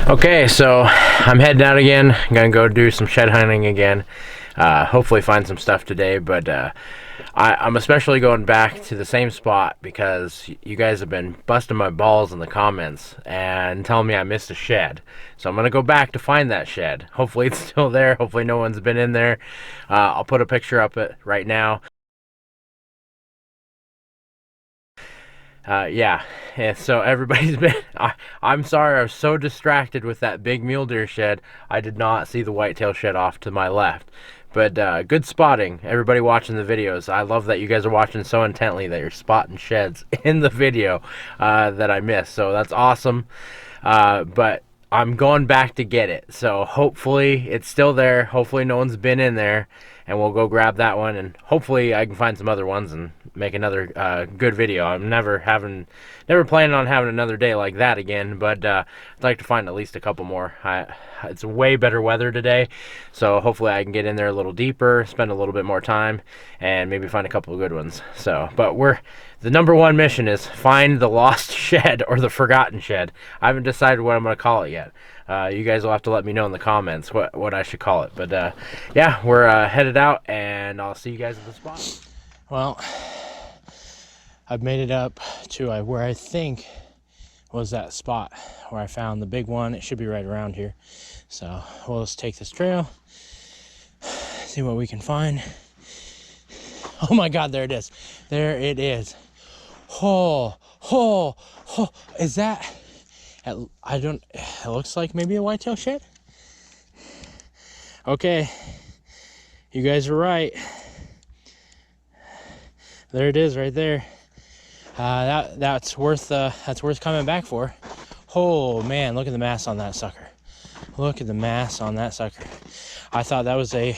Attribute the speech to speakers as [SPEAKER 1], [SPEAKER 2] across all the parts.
[SPEAKER 1] Okay, so I'm heading out again. I'm gonna go do some shed hunting again. Hopefully find some stuff today, but I'm especially going back to the same spot because you guys have been busting my balls in the comments and telling me I missed a shed. So I'm gonna go back to find that shed. Hopefully it's still there. Hopefully no one's been in there. I'll put a picture up it right now. Yeah, and so everybody's been. I'm sorry, I was so distracted with that big mule deer shed, I did not see the whitetail shed off to my left. But good spotting, everybody watching the videos. I love that you guys are watching so intently that you're spotting sheds in the video that I missed. So that's awesome. But I'm going back to get it. So hopefully it's still there. Hopefully no one's been in there, and we'll go grab that one, and hopefully I can find some other ones and make another good video. I'm never planning on having another day like that again, but I'd like to find at least a couple more. It's way better weather today, so hopefully I can get in there a little deeper, spend a little bit more time, and maybe find a couple of good ones. So, but the number one mission is find the lost shed or the forgotten shed. I haven't decided what I'm going to call it yet. You guys will have to let me know in the comments what I should call it. But yeah, we're headed out, and I'll see you guys at the spot. Well, I've made it up to where I think was that spot where I found the big one. It should be right around here. So we'll just take this trail, see what we can find. Oh my God, there it is. There it is. Oh, is that, it looks like maybe a whitetail shed. Okay, you guys are right. There it is right there. That's worth coming back for. Oh man, look at the mass on that sucker. Look at the mass on that sucker. I thought that was a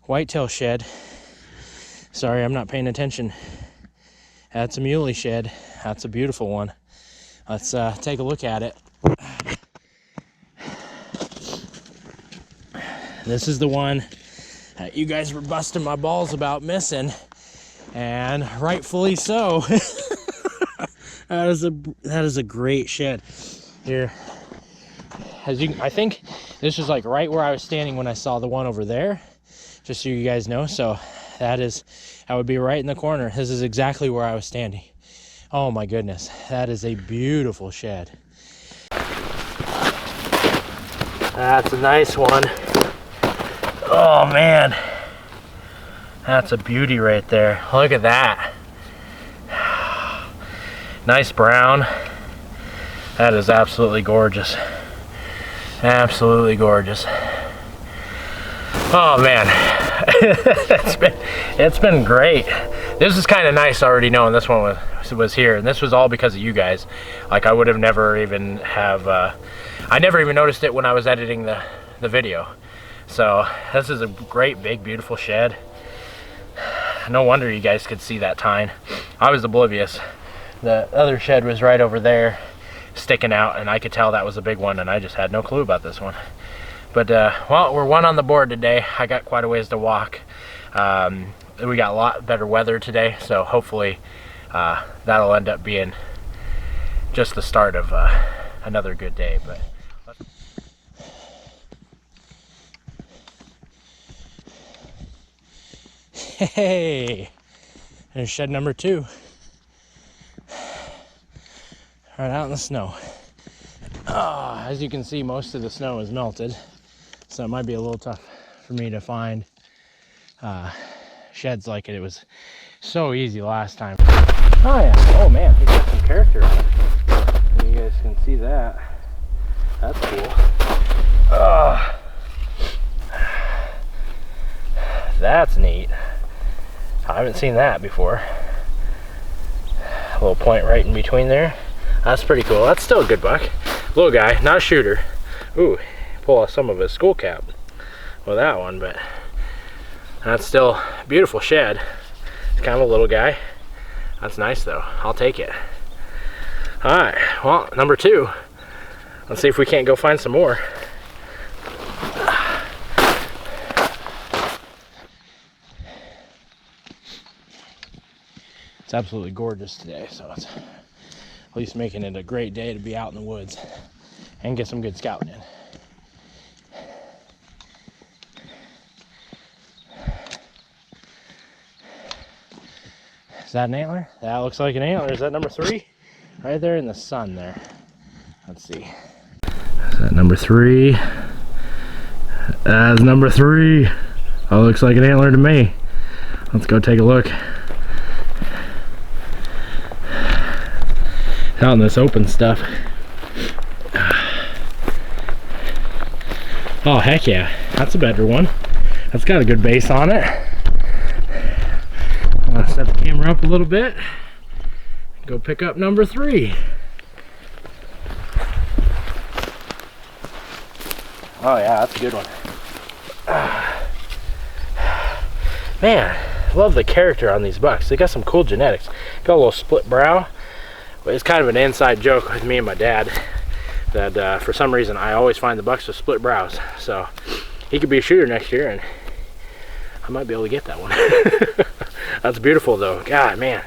[SPEAKER 1] whitetail shed. Sorry, I'm not paying attention. That's a muley shed. That's a beautiful one. Let's take a look at it. This is the one that you guys were busting my balls about missing, and rightfully so. That is a great shed. Here, I think this was like right where I was standing when I saw the one over there, just so you guys know. So that would be right in the corner. This is exactly where I was standing. Oh my goodness, that is a beautiful shed. That's a nice one. Oh man, that's a beauty right there. Look at that. Nice brown. That is absolutely gorgeous. Absolutely gorgeous. Oh man, it's been great. This is kind of nice already knowing this one was here, and this was all because of you guys. Like I would have never even I never even noticed it when I was editing the video. So this is a great big beautiful shed. No wonder you guys could see that tine. I was oblivious. The other shed was right over there sticking out, and I could tell that was a big one, and I just had no clue about this one. But well, we're one on the board today. I got quite a ways to walk. We got a lot better weather today, so hopefully that'll end up being just the start of another good day. But hey, there's shed number 2. Right out in the snow. As you can see, most of the snow is melted, so it might be a little tough for me to find sheds like it. It was so easy last time. Oh yeah, oh man, he's got some character on it. You guys can see that. That's cool. That's neat. I haven't seen that before. A little point right in between there. That's pretty cool. That's still a good buck. Little guy, not a shooter. Ooh, pull off some of his skull cap with that one, but that's still a beautiful shed. It's kind of a little guy. That's nice though. I'll take it. All right, well, number 2. Let's see if we can't go find some more. It's absolutely gorgeous today, so it's at least making it a great day to be out in the woods.
[SPEAKER 2] and get some good scouting in. Is that an antler? That looks like an antler. Is that number 3? Right there in the sun there. Let's see. Is that number 3? That's number 3. That looks like an antler to me. Let's go take a look. Out in this open stuff. Oh heck yeah, that's a better one. That's got a good base on it. I'm gonna set the camera up a little bit. Go pick up number 3. Oh yeah, that's a good one. Man, love the character on these bucks. They got some cool genetics. Got a little split brow. It's kind of an inside joke with me and my dad that for some reason I always find the bucks with split brows. So he could be a shooter next year and I might be able to get that one. That's beautiful though. God, man.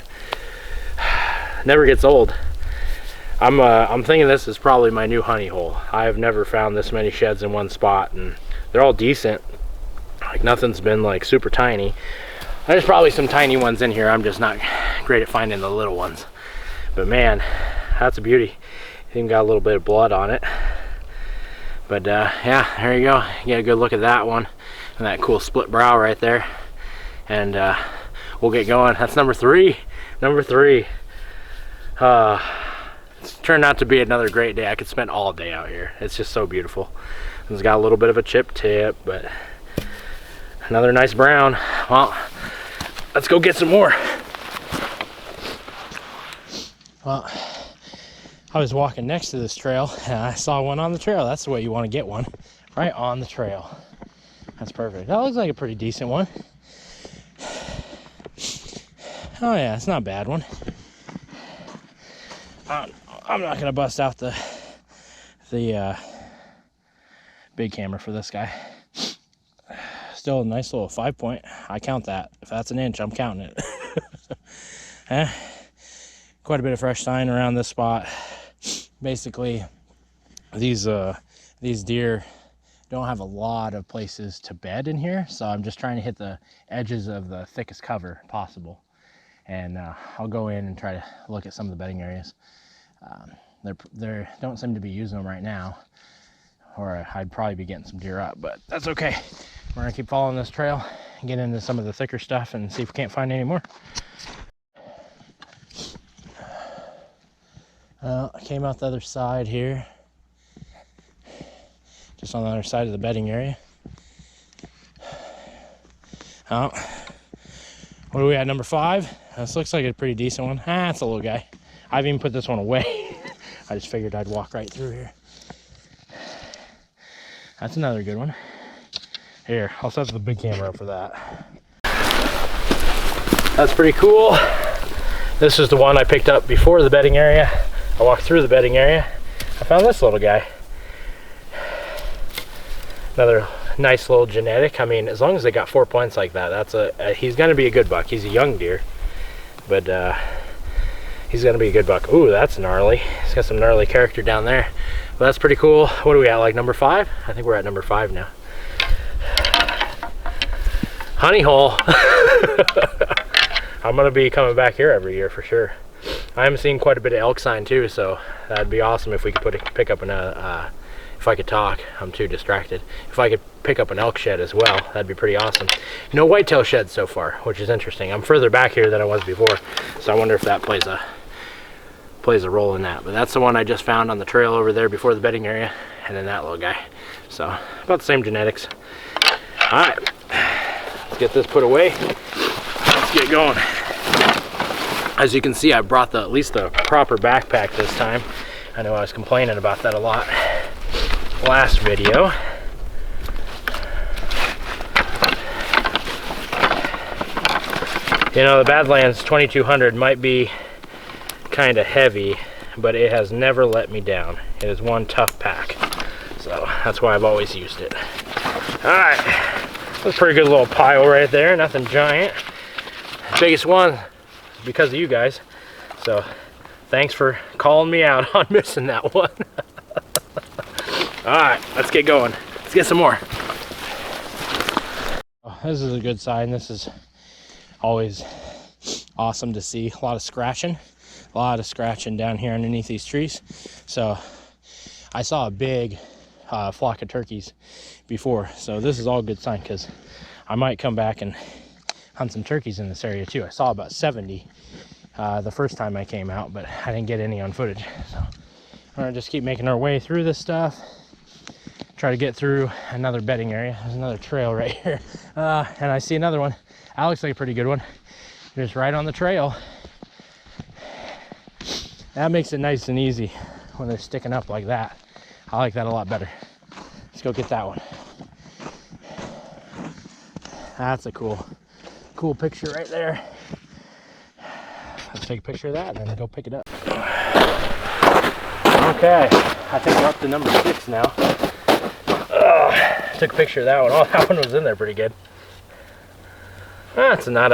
[SPEAKER 2] Never gets old. I'm thinking this is probably my new honey hole. I have never found this many sheds in one spot, and they're all decent. Like nothing's been like super tiny. There's probably some tiny ones in here. I'm just not great at finding the little ones. But man, that's a beauty. Even got a little bit of blood on it. But yeah, there you go. You get a good look at that one and that cool split brow right there. And we'll get going. That's number 3. Number 3. It's turned out to be another great day. I could spend all day out here. It's just so beautiful. It's got a little bit of a chip tip, but another nice brown. Well, let's go get some more. Well, I was walking next to this trail and I saw one on the trail. That's the way you want to get one, right on the trail. That's perfect. That looks like a pretty decent one. Oh yeah, it's not a bad one. I'm not gonna bust out the big camera for this guy. Still a nice little 5-point. I count that. If that's an inch, I'm counting it. Quite a bit of fresh sign around this spot. Basically, these deer don't have a lot of places to bed in here, so I'm just trying to hit the edges of the thickest cover possible. And I'll go in and try to look at some of the bedding areas. They don't seem to be using them right now, or I'd probably be getting some deer up, but that's okay. We're gonna keep following this trail and get into some of the thicker stuff and see if we can't find any more. I came out the other side here, just on the other side of the bedding area. Oh, what are we at, number 5? This looks like a pretty decent one. It's a little guy. I've even put this one away. I just figured I'd walk right through here. That's another good one. Here, I'll set the big camera up for that. That's pretty cool. This is the one I picked up before the bedding area. I walked through the bedding area. I found this little guy. Another nice little genetic. I mean, as long as they got 4 points like that, that's he's gonna be a good buck. He's a young deer, but he's gonna be a good buck. Ooh, that's gnarly. He's got some gnarly character down there. Well, that's pretty cool. What are we at, like number 5? I think we're at number 5 now. Honey hole. I'm gonna be coming back here every year for sure. I am seeing quite a bit of elk sign too, so that'd be awesome if we could pick up an if I could talk. I'm too distracted. If I could pick up an elk shed as well, that'd be pretty awesome. No whitetail sheds so far, which is interesting. I'm further back here than I was before, so I wonder if that plays a role in that. But that's the one I just found on the trail over there before the bedding area, and then that little guy. So about the same genetics. All right, let's get this put away. Let's get going. As you can see, I brought at least the proper backpack this time. I know I was complaining about that a lot last video. You know, the Badlands 2200 might be kind of heavy, but it has never let me down. It is one tough pack, so that's why I've always used it. All right, that's a pretty good little pile right there. Nothing giant. Biggest one is because of you guys, so thanks for calling me out on missing that one. All right, let's get going. Let's get some more. Oh, this is a good sign. This is always awesome to see. A lot of scratching down here underneath these trees. So I saw a big flock of turkeys before, so this is all a good sign, because I might come back and hunt some turkeys in this area too. I saw about 70 the first time I came out, but I didn't get any on footage. So we're gonna just keep making our way through this stuff, try to get through another bedding area. There's another trail right here, and I see another one. That looks like a pretty good one, just right on the trail. That makes it nice and easy when they're sticking up like that. I like that a lot better. Let's go get that one. That's a cool picture right there. Let's take a picture of that and then go pick it up. Okay, I think we're up to number 6 now. Took a picture of that one. Oh, that one was in there pretty good. That's not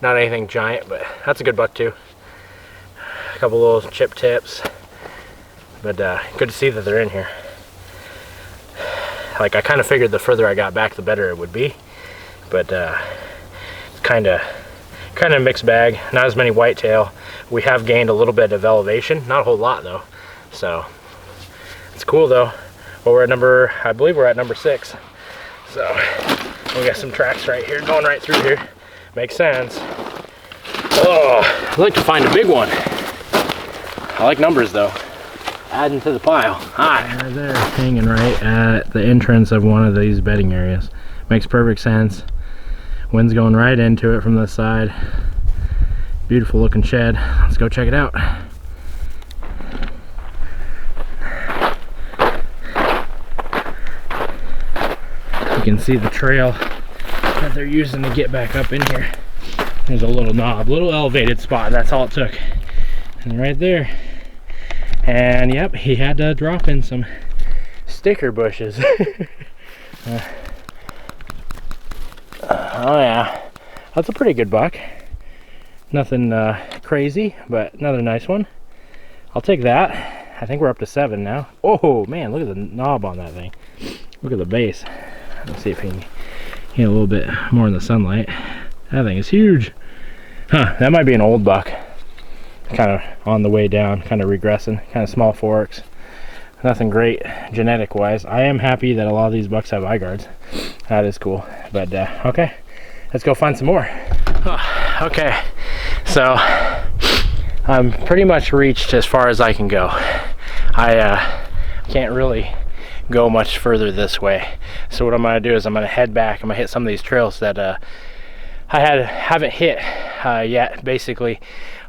[SPEAKER 2] anything giant, but that's a good buck too. A couple little chip tips, but good to see that they're in here. Like, I kind of figured the further I got back, the better it would be, but it's kind of a mixed bag. Not as many whitetail. We have gained a little bit of elevation, not a whole lot though, so it's cool though. Well, I believe we're at number 6, so we got some tracks right here going right through here. Makes sense. Oh, I'd like to find a big one. I like numbers though. Adding to the pile. Hi. Right there, hanging right at the entrance of one of these bedding areas. Makes perfect sense. Wind's going right into it from this side. Beautiful looking shed. Let's go check it out. You can see the trail that they're using to get back up in here. There's a little knob, little elevated spot. That's all it took. And right there. And yep, he had to drop in some sticker bushes. Oh yeah, that's a pretty good buck. Nothing crazy, but another nice one. I'll take that. I think we're up to 7 now. Oh man, look at the knob on that thing. Look at the base. Let's see if he can get a little bit more in the sunlight. That thing is huge. Huh, that might be an old buck. Kind of on the way down, kind of regressing, kind of small forks. Nothing great genetic wise. I am happy that a lot of these bucks have eye guards. That is cool. But okay, let's go find some more. Okay, so I'm pretty much reached as far as I can go. I can't really go much further this way. So what I'm gonna do is I'm gonna head back. I'm gonna hit some of these trails that I haven't hit yet, basically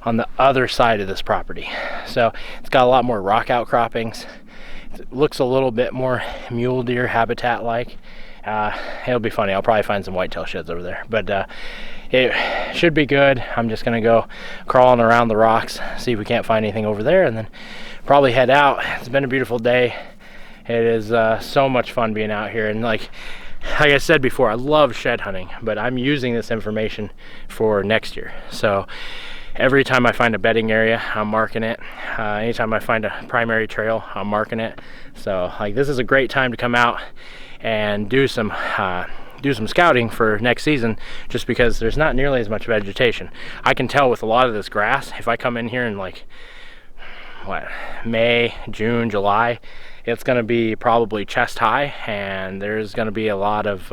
[SPEAKER 2] on the other side of this property. So it's got a lot more rock outcroppings. It looks a little bit more mule deer habitat like. It'll be funny. I'll probably find some whitetail sheds over there, but it should be good. I'm just gonna go crawling around the rocks, see if we can't find anything over there, and then probably head out. It's been a beautiful day. It is so much fun being out here, and like I said before, I love shed hunting, but I'm using this information for next year. So every time I find a bedding area, I'm marking it. Anytime I find a primary trail, I'm marking it. So like, this is a great time to come out and do some scouting for next season, just because there's not nearly as much vegetation. I can tell with a lot of this grass, if I come in here in like May, June, July, it's going to be probably chest high, and there's going to be a lot of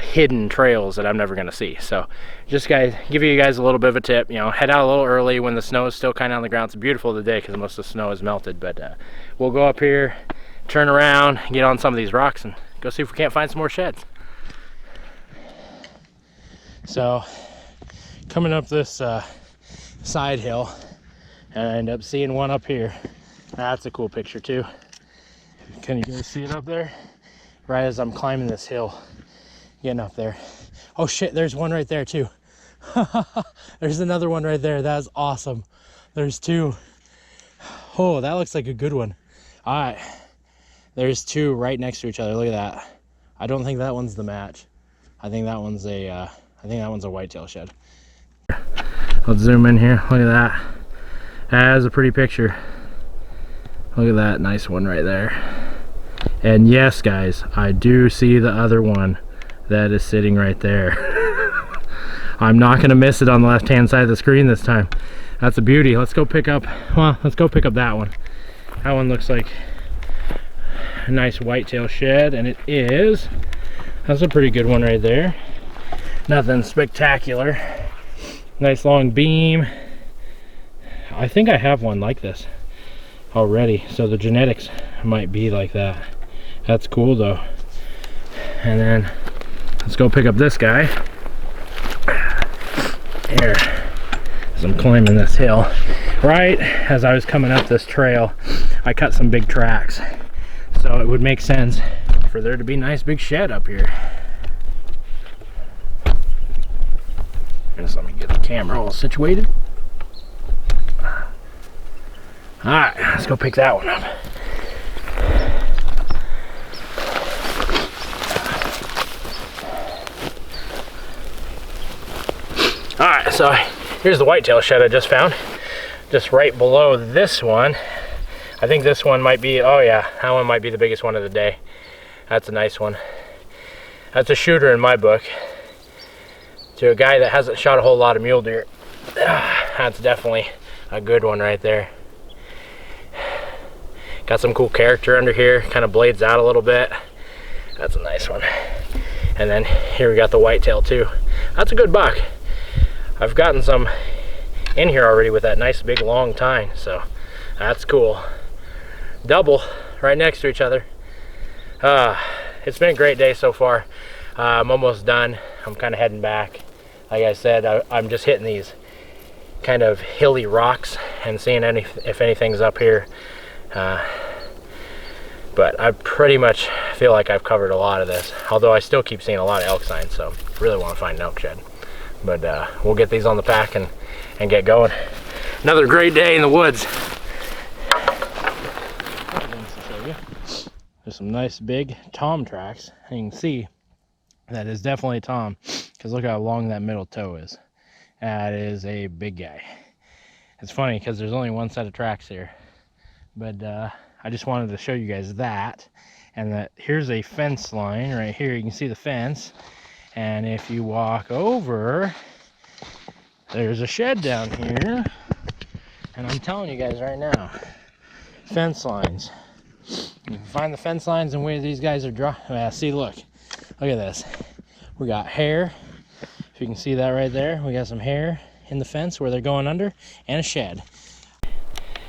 [SPEAKER 2] hidden trails that I'm never going to see. So just give you guys a little bit of a tip, head out a little early when the snow is still kind of on the ground. It's beautiful today because most of the snow is melted, but we'll go up here, turn around, get on some of these rocks, and go see if we can't find some more sheds. So coming up this side hill, and I end up seeing one up here. That's a cool picture too. Can you guys see it up there? Right as I'm climbing this hill, getting up there. Oh shit, there's one right there too. There's another one right there. That's awesome. There's 2. Oh, that looks like a good one. All right, there's 2 right next to each other. Look at that. I don't think that one's the match. I think that one's a whitetail shed. Let's zoom in here. Look at that. That is a pretty picture. Look at that nice one right there. And yes, guys, I do see the other one that is sitting right there. I'm not gonna miss it on the left hand side of the screen this time. That's a beauty. Let's go pick up, well, let's go pick up that one. That one looks like a nice whitetail shed, and it is. That's a pretty good one right there. Nothing spectacular. Nice long beam. I think I have one like this already, so the genetics might be like that. That's cool though. And then let's go pick up this guy here as I'm climbing this hill. Right as I was coming up this trail, I cut some big tracks, so it would make sense for there to be a nice big shed up here. Just let me get the camera all situated. Alright, let's go pick that one up. Alright, so here's the whitetail shed I just found. Just right below this one. I think this one might be, oh yeah, that one might be the biggest one of the day. That's a nice one. That's a shooter in my book. To a guy that hasn't shot a whole lot of mule deer, that's definitely a good one right there. Got some cool character under here, kind of blades out a little bit. That's a nice one. And then here we got the whitetail too. That's a good buck. I've gotten some in here already with that nice big long tine, so that's cool. Double right next to each other. It's been a great day so far. I'm almost done. I'm kind of heading back. Like I said, I'm just hitting these kind of hilly rocks and seeing if anything's up here. But I pretty much feel like I've covered a lot of this, although I still keep seeing a lot of elk signs, so I really want to find an elk shed. But we'll get these on the pack and get going. Another great day in the woods. There's some nice big tom tracks, and you can see that is definitely tom, because look how long that middle toe is. That is a big guy. It's funny because there's only one set of tracks here, but I just wanted to show you guys that, and that here's a fence line right here. You can see the fence, and if you walk over, there's a shed down here, and I'm telling you guys right now, fence lines. You can find the fence lines and where these guys are see, look at this. We got hair, if you can see that right there. We got some hair in the fence where they're going under, and a shed.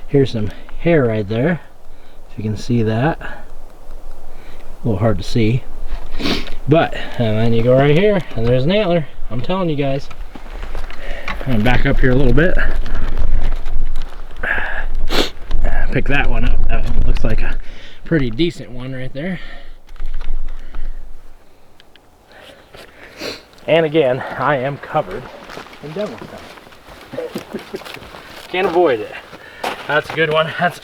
[SPEAKER 2] Here's some hair right there, if you can see that. A little hard to see, but and then you go right here and there's an antler. I'm telling you guys. I'm gonna back up here a little bit, pick that one up. That one looks like a pretty decent one right there. And again, I am covered in devil stuff. Can't avoid it. That's a good one. That's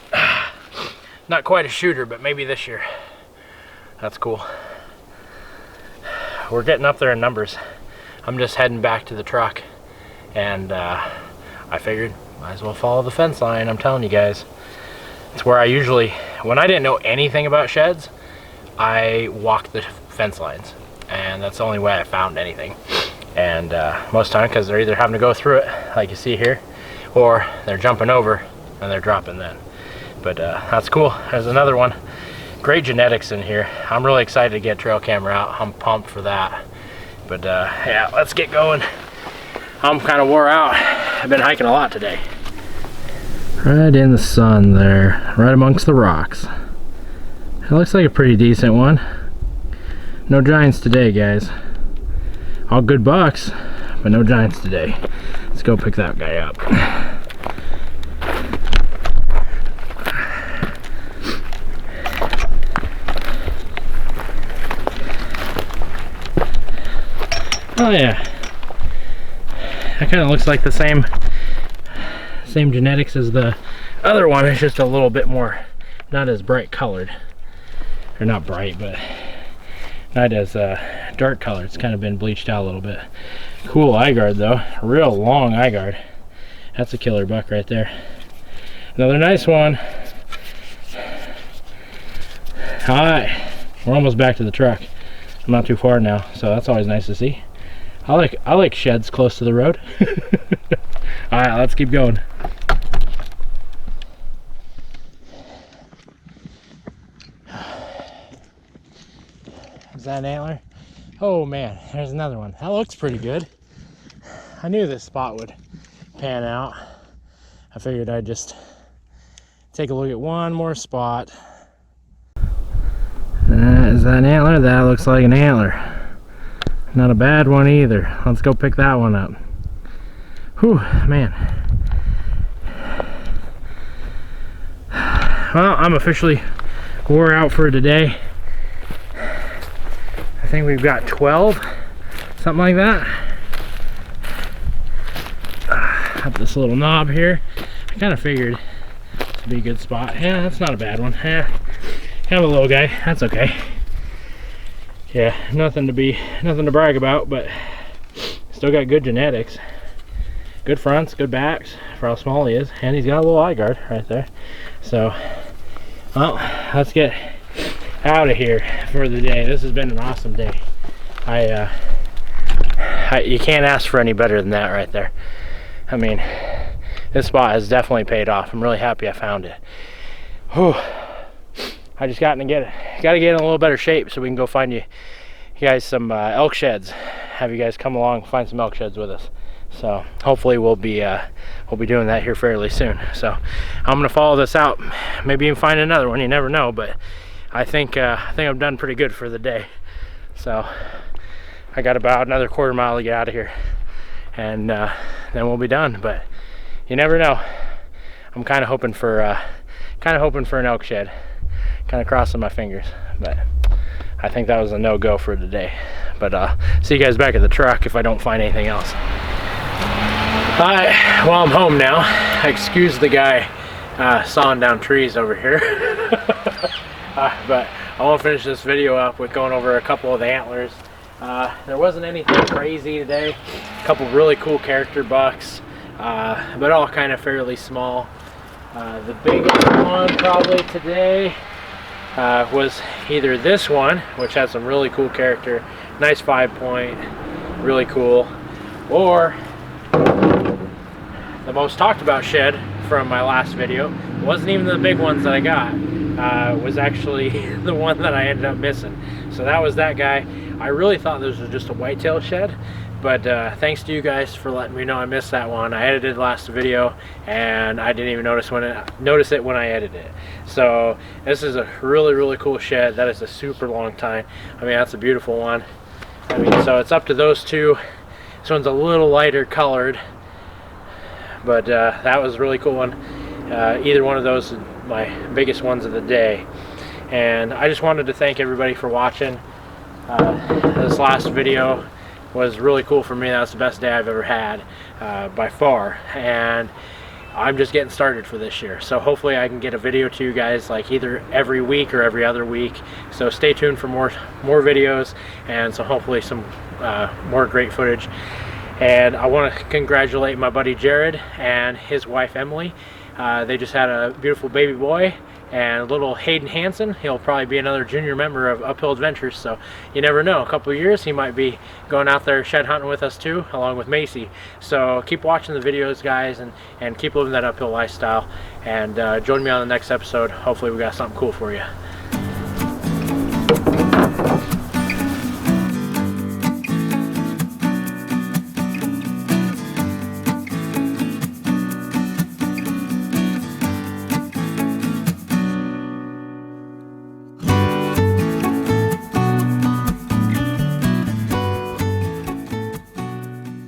[SPEAKER 2] not quite a shooter, but maybe this year. That's cool. We're getting up there in numbers. I'm just heading back to the truck, and I figured might as well follow the fence line. I'm telling you guys, it's where I usually, when I didn't know anything about sheds, I walked the fence lines, and that's the only way I found anything. And most time, because they're either having to go through it like you see here, or they're jumping over and they're dropping then. But that's cool. There's another one. Great genetics in here. I'm really excited to get trail camera out. I'm pumped for that. But yeah, let's get going. I'm kind of wore out. I've been hiking a lot today. Right in the sun there, right amongst the rocks. It looks like a pretty decent one. No giants today, guys. All good bucks, but no giants today. Let's go pick that guy up. Oh yeah, that kind of looks like the same genetics as the other one. It's just a little bit more, not as bright colored, or not bright, but not as dark colored. It's kind of been bleached out a little bit. Cool eye guard though, real long eye guard. That's a killer buck right there. Another nice one. All right, we're almost back to the truck. I'm not too far now, so that's always nice to see. I like sheds close to the road. All right, let's keep going. Is that an antler? Oh man, there's another one. That looks pretty good. I knew this spot would pan out. I figured I'd just take a look at one more spot. Is that an antler? That looks like an antler. Not a bad one either. Let's go pick that one up. Whew, man. Well, I'm officially wore out for today. I think we've got 12, something like that. Up this little knob here. I kind of figured this would be a good spot. Yeah, that's not a bad one. Yeah, kind of a low guy. That's okay. Yeah, nothing to brag about, but still got good genetics. Good fronts, good backs for how small he is, and he's got a little eye guard right there. So, well, let's get out of here for the day. This has been an awesome day. You can't ask for any better than that right there. I mean, this spot has definitely paid off. I'm really happy I found it. Whew. I just gotta get in a little better shape so we can go find you guys some elk sheds. Have you guys come along, find some elk sheds with us. So hopefully we'll be doing that here fairly soon. So I'm gonna follow this out, maybe even find another one. You never know, but I think I've done pretty good for the day. So I got about another quarter mile to get out of here, and then we'll be done. But you never know. I'm kind of hoping for an elk shed. Kind of crossing my fingers, but I think that was a no-go for today. But see you guys back at the truck if I don't find anything else. Alright, well, I'm home now. Excuse the guy sawing down trees over here. But I want to finish this video up with going over a couple of the antlers. There wasn't anything crazy today. A couple really cool character bucks, but all kind of fairly small. The biggest one probably today was either this one, which has some really cool character, nice 5-point, really cool, or the most talked about shed from my last video. It wasn't even the big ones that I got, was actually the one that I ended up missing. So that was that guy. I really thought this was just a whitetail shed, but thanks to you guys for letting me know I missed that one. I edited the last video and I didn't even notice it when I edited it. So this is a really cool shed. That is a super long tine. I mean, that's a beautiful one. I mean, so it's up to those two. This one's a little lighter colored, but that was a really cool one. Either one of those is my biggest ones of the day. And I just wanted to thank everybody for watching. This last video was really cool for me. That was the best day I've ever had by far, and I'm just getting started for this year. So hopefully I can get a video to you guys like either every week or every other week. So stay tuned for more videos, and so hopefully some more great footage. And I want to congratulate my buddy Jared and his wife Emily. They just had a beautiful baby boy, and little Hayden Hansen. He'll probably be another junior member of Uphill Adventures, so you never know. A couple of years he might be going out there shed hunting with us too, along with Macy. So keep watching the videos, guys, and keep living that uphill lifestyle, and join me on the next episode. Hopefully we got something cool for you.